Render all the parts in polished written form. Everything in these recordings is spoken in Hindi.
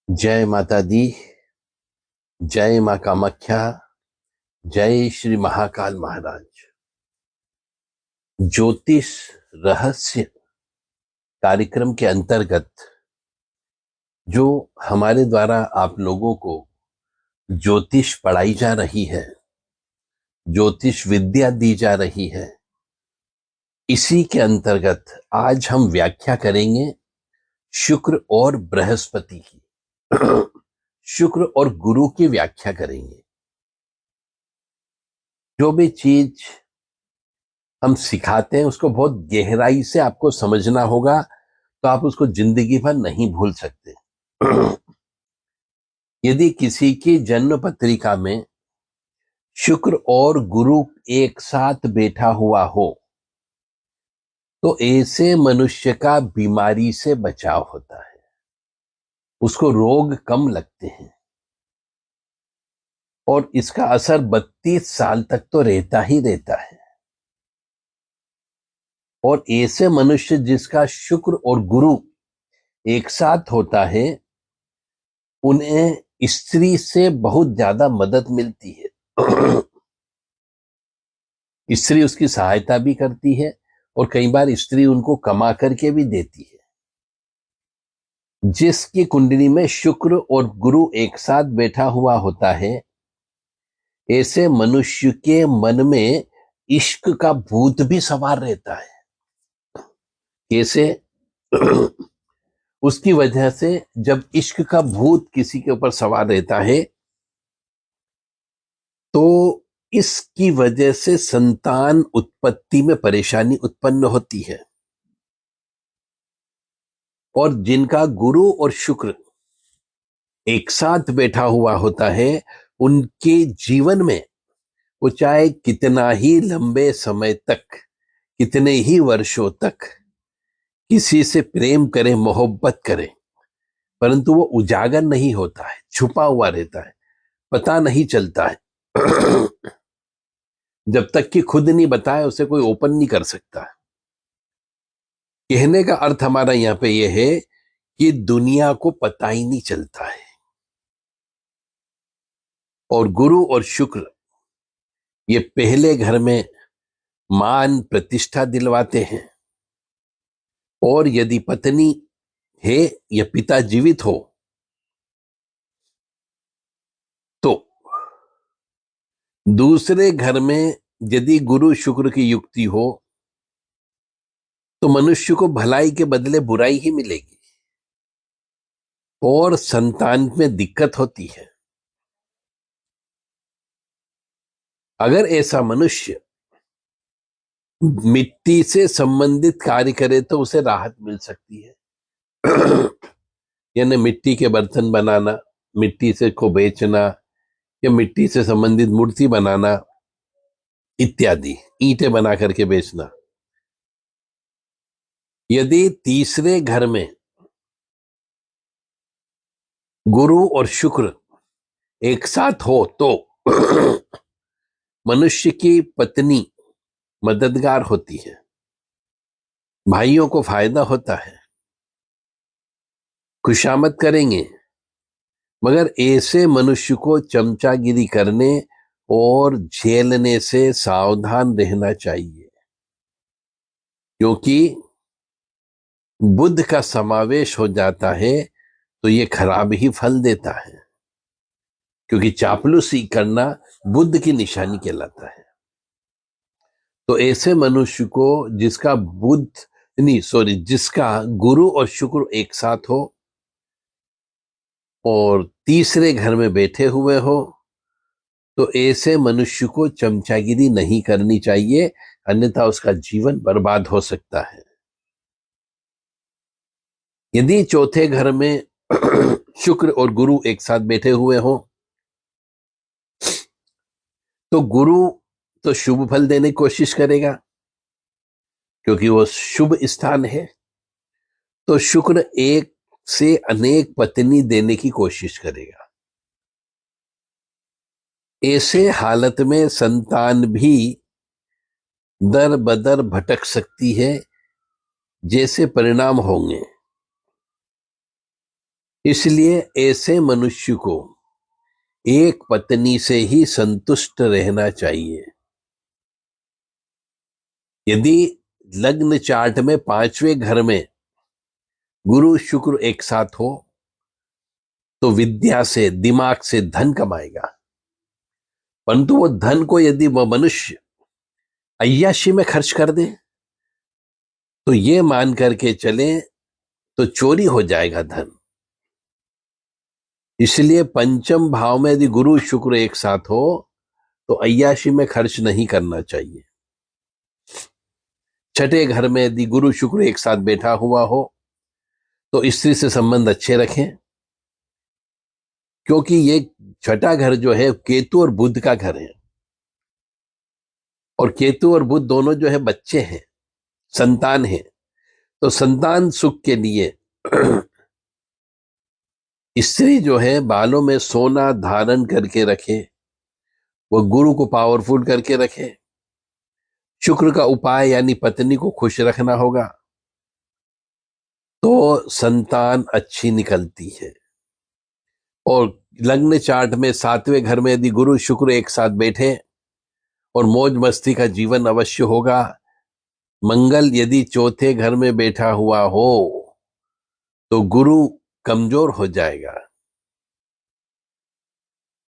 जय माता दी। जय माँ कामाख्या। जय श्री महाकाल महाराज। ज्योतिष रहस्य कार्यक्रम के अंतर्गत जो हमारे द्वारा आप लोगों को ज्योतिष पढ़ाई जा रही है, ज्योतिष विद्या दी जा रही है, इसी के अंतर्गत आज हम व्याख्या करेंगे शुक्र और बृहस्पति की। शुक्र और गुरु की व्याख्या करेंगे। जो भी चीज हम सिखाते हैं उसको बहुत गहराई से आपको समझना होगा, तो आप उसको जिंदगी भर नहीं भूल सकते। यदि किसी की जन्म पत्रिका में शुक्र और गुरु एक साथ बैठा हुआ हो तो ऐसे मनुष्य का बीमारी से बचाव होता है, उसको रोग कम लगते हैं और इसका असर 32 साल तक तो रहता ही रहता है। और ऐसे मनुष्य जिसका शुक्र और गुरु एक साथ होता है उन्हें स्त्री से बहुत ज्यादा मदद मिलती है। स्त्री उसकी सहायता भी करती है और कई बार स्त्री उनको कमा करके भी देती है। जिसकी कुंडली में शुक्र और गुरु एक साथ बैठा हुआ होता है, ऐसे मनुष्य के मन में इश्क का भूत भी सवार रहता है। कैसे? उसकी वजह से जब इश्क का भूत किसी के ऊपर सवार रहता है तो इसकी वजह से संतान उत्पत्ति में परेशानी उत्पन्न होती है। और जिनका गुरु और शुक्र एक साथ बैठा हुआ होता है उनके जीवन में वो चाहे कितना ही लंबे समय तक, कितने ही वर्षों तक किसी से प्रेम करे, मोहब्बत करे, परंतु वो उजागर नहीं होता है, छुपा हुआ रहता है, पता नहीं चलता है। जब तक कि खुद नहीं बताए उसे कोई ओपन नहीं कर सकता है। कहने का अर्थ हमारा यहां पे यह है कि दुनिया को पता ही नहीं चलता है। और गुरु और शुक्र ये पहले घर में मान प्रतिष्ठा दिलवाते हैं। और यदि पत्नी है या पिता जीवित हो तो दूसरे घर में यदि गुरु शुक्र की युक्ति हो तो मनुष्य को भलाई के बदले बुराई ही मिलेगी और संतान में दिक्कत होती है। अगर ऐसा मनुष्य मिट्टी से संबंधित कार्य करे तो उसे राहत मिल सकती है। यानी मिट्टी के बर्तन बनाना, मिट्टी से को बेचना या मिट्टी से संबंधित मूर्ति बनाना इत्यादि, ईंटें बना करके बेचना। यदि तीसरे घर में गुरु और शुक्र एक साथ हो तो मनुष्य की पत्नी मददगार होती है, भाइयों को फायदा होता है, खुशामद करेंगे। मगर ऐसे मनुष्य को चमचागिरी करने और झेलने से सावधान रहना चाहिए, क्योंकि बुध का समावेश हो जाता है तो ये खराब ही फल देता है। क्योंकि चापलूसी करना बुध की निशानी कहलाता है। तो ऐसे मनुष्य को जिसका जिसका गुरु और शुक्र एक साथ हो और तीसरे घर में बैठे हुए हो तो ऐसे मनुष्य को चमचागिरी नहीं करनी चाहिए, अन्यथा उसका जीवन बर्बाद हो सकता है। यदि चौथे घर में शुक्र और गुरु एक साथ बैठे हुए हो तो गुरु तो शुभ फल देने की कोशिश करेगा क्योंकि वो शुभ स्थान है। तो शुक्र एक से अनेक पत्नी देने की कोशिश करेगा। ऐसे हालत में संतान भी दर बदर भटक सकती है। जैसे परिणाम होंगे इसलिए ऐसे मनुष्य को एक पत्नी से ही संतुष्ट रहना चाहिए। यदि लग्न चार्ट में 5वें घर में गुरु शुक्र एक साथ हो तो विद्या से, दिमाग से धन कमाएगा। परंतु वो धन को यदि वह मनुष्य अय्याशी में खर्च कर दे तो ये मान करके चले तो चोरी हो जाएगा धन। इसलिए पंचम भाव में यदि गुरु शुक्र एक साथ हो तो अय्याशी में खर्च नहीं करना चाहिए। छठे घर में यदि गुरु शुक्र एक साथ बैठा हुआ हो तो स्त्री से संबंध अच्छे रखें, क्योंकि ये छठा घर जो है केतु और बुध का घर है, और केतु और बुध दोनों जो है बच्चे हैं, संतान है। तो संतान सुख के लिए स्त्री जो है बालों में सोना धारण करके रखे, वो गुरु को पावरफुल करके रखे। शुक्र का उपाय यानी पत्नी को खुश रखना होगा तो संतान अच्छी निकलती है। और लग्न चार्ट में 7वें घर में यदि गुरु शुक्र एक साथ बैठे और मौज मस्ती का जीवन अवश्य होगा। मंगल यदि चौथे घर में बैठा हुआ हो तो गुरु कमजोर हो जाएगा।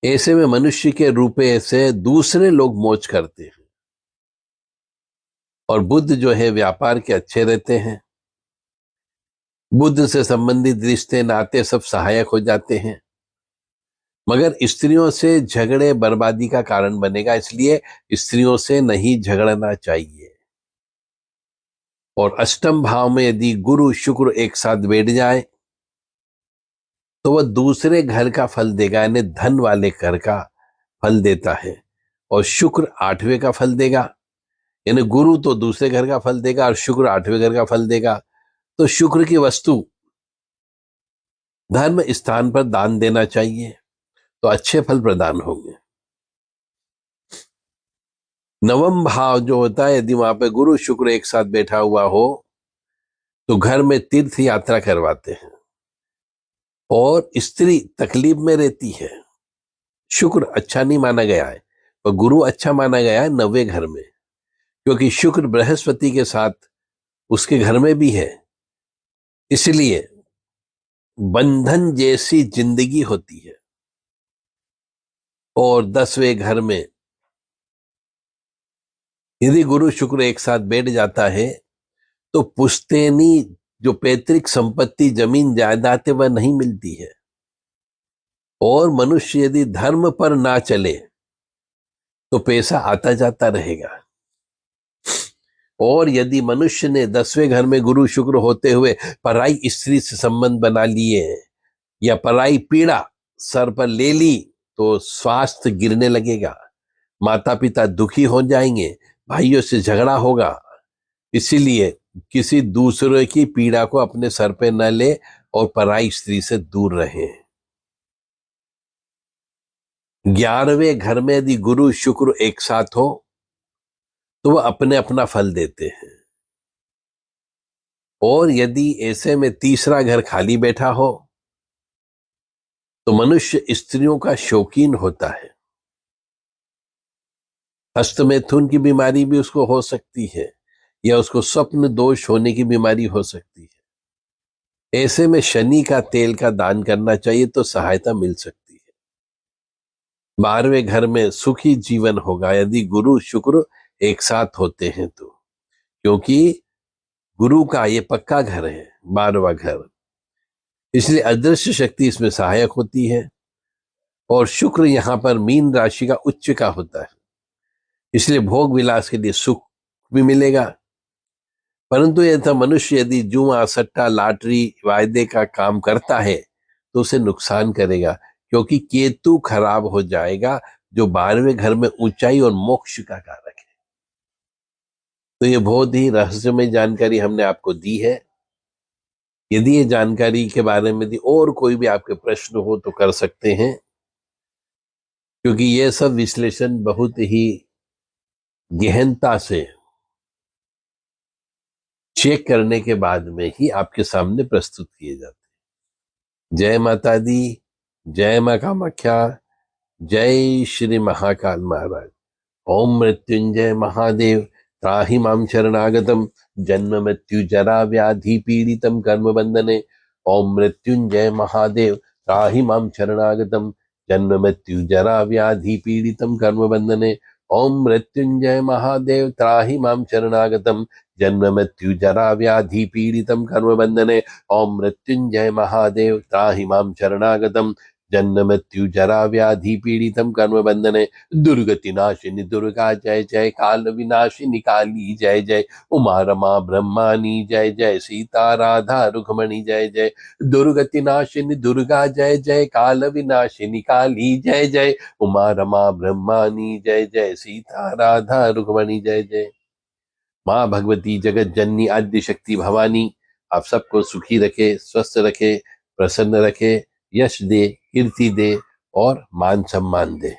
ऐसे में मनुष्य के रूपे से दूसरे लोग मौज करते हैं। और बुध जो है व्यापार के अच्छे रहते हैं। बुध से संबंधित रिश्ते नाते सब सहायक हो जाते हैं। मगर स्त्रियों से झगड़े बर्बादी का कारण बनेगा, इसलिए स्त्रियों से नहीं झगड़ना चाहिए। और अष्टम भाव में यदि गुरु शुक्र एक साथ बैठ जाए तो वह दूसरे घर का फल देगा, यानी धन वाले घर का फल देता है। और शुक्र 8वें का फल देगा, यानी गुरु तो दूसरे घर का फल देगा और शुक्र 8वें घर का फल देगा। तो शुक्र की वस्तु धर्म स्थान पर दान देना चाहिए तो अच्छे फल प्रदान होंगे। नवम भाव जो होता है यदि वहां पे गुरु शुक्र एक साथ बैठा हुआ हो तो घर में तीर्थ यात्रा करवाते हैं। और स्त्री तकलीफ में रहती है, शुक्र अच्छा नहीं माना गया है और गुरु अच्छा माना गया है 9वें घर में, क्योंकि शुक्र बृहस्पति के साथ उसके घर में भी है। इसलिए बंधन जैसी जिंदगी होती है। और 10वें घर में यदि गुरु शुक्र एक साथ बैठ जाता है तो पुश्तैनी जो पैतृक संपत्ति जमीन जायदाद वह नहीं मिलती है। और मनुष्य यदि धर्म पर ना चले तो पैसा आता जाता रहेगा। और यदि मनुष्य ने 10वें घर में गुरु शुक्र होते हुए पराई स्त्री से संबंध बना लिए या पराई पीड़ा सर पर ले ली तो स्वास्थ्य गिरने लगेगा, माता पिता दुखी हो जाएंगे, भाइयों से झगड़ा होगा। इसीलिए किसी दूसरे की पीड़ा को अपने सर पे न ले और पराई स्त्री से दूर रहे। 11वें घर में यदि गुरु शुक्र एक साथ हो तो वह अपने अपना फल देते हैं। और यदि ऐसे में तीसरा घर खाली बैठा हो तो मनुष्य स्त्रियों का शौकीन होता है। हस्तमैथुन की बीमारी भी उसको हो सकती है या उसको स्वप्न दोष होने की बीमारी हो सकती है। ऐसे में शनि का तेल का दान करना चाहिए तो सहायता मिल सकती है। 12वें घर में सुखी जीवन होगा यदि गुरु शुक्र एक साथ होते हैं तो, क्योंकि गुरु का ये पक्का घर है 12वां घर, इसलिए अदृश्य शक्ति इसमें सहायक होती है। और शुक्र यहां पर मीन राशि का उच्च का होता है, इसलिए भोग विलास के लिए सुख भी मिलेगा। परंतु यदि मनुष्य यदि जुआ सट्टा लॉटरी वायदे का काम करता है तो उसे नुकसान करेगा, क्योंकि केतु खराब हो जाएगा जो 12वें घर में ऊंचाई और मोक्ष का कारक है। तो ये बहुत ही रहस्यमय जानकारी हमने आपको दी है। यदि ये जानकारी के बारे में यदि और कोई भी आपके प्रश्न हो तो कर सकते हैं, क्योंकि ये सब विश्लेषण बहुत ही गहनता से चेक करने के बाद में ही आपके सामने प्रस्तुत किए जाते हैं। जय माता दी, जय माँ कामाख्या, जय श्री महाकाल महाराज। ओम मृत्युंजय महादेव त्राहि मां शरणागतम जन्म मृत्यु जरा व्याधि पीड़ितम कर्म बंधने। ओम मृत्युंजय महादेव त्राहि मां शरणागतम जन्म मृत्यु जरा व्याधि पीड़ितम कर्म बंधने। ओम मृत्युंजय महादेव त्राहि मां शरणागतम जन्म मृत्यु जरा व्याधि पीड़ितम कर्म बंधने। ओम मृत्युंजय महादेव त्राहि मां शरणागतम जन्म मृत्यु जरा व्याधि पीड़ितम कर्म बंधने। दुर्गति नाशिनी दुर्गा जय जय, काल विनाशिनी काली जय जय, उमा रमा ब्रह्मानी जय जय, सीता राधा रुक्मणी जय जय। दुर्गति नाशिनी दुर्गा जय जय, काल विनाशिनी काली जय जय, उमा रमा ब्रह्मानी जय जय, सीता राधा रुक्मणी जय जय। माँ भगवती जगत जननी आद्य शक्ति भवानी आप सबको सुखी रखे, स्वस्थ रखे, प्रसन्न रखे, यश दे, कीर्ति दे और मान सम्मान दे।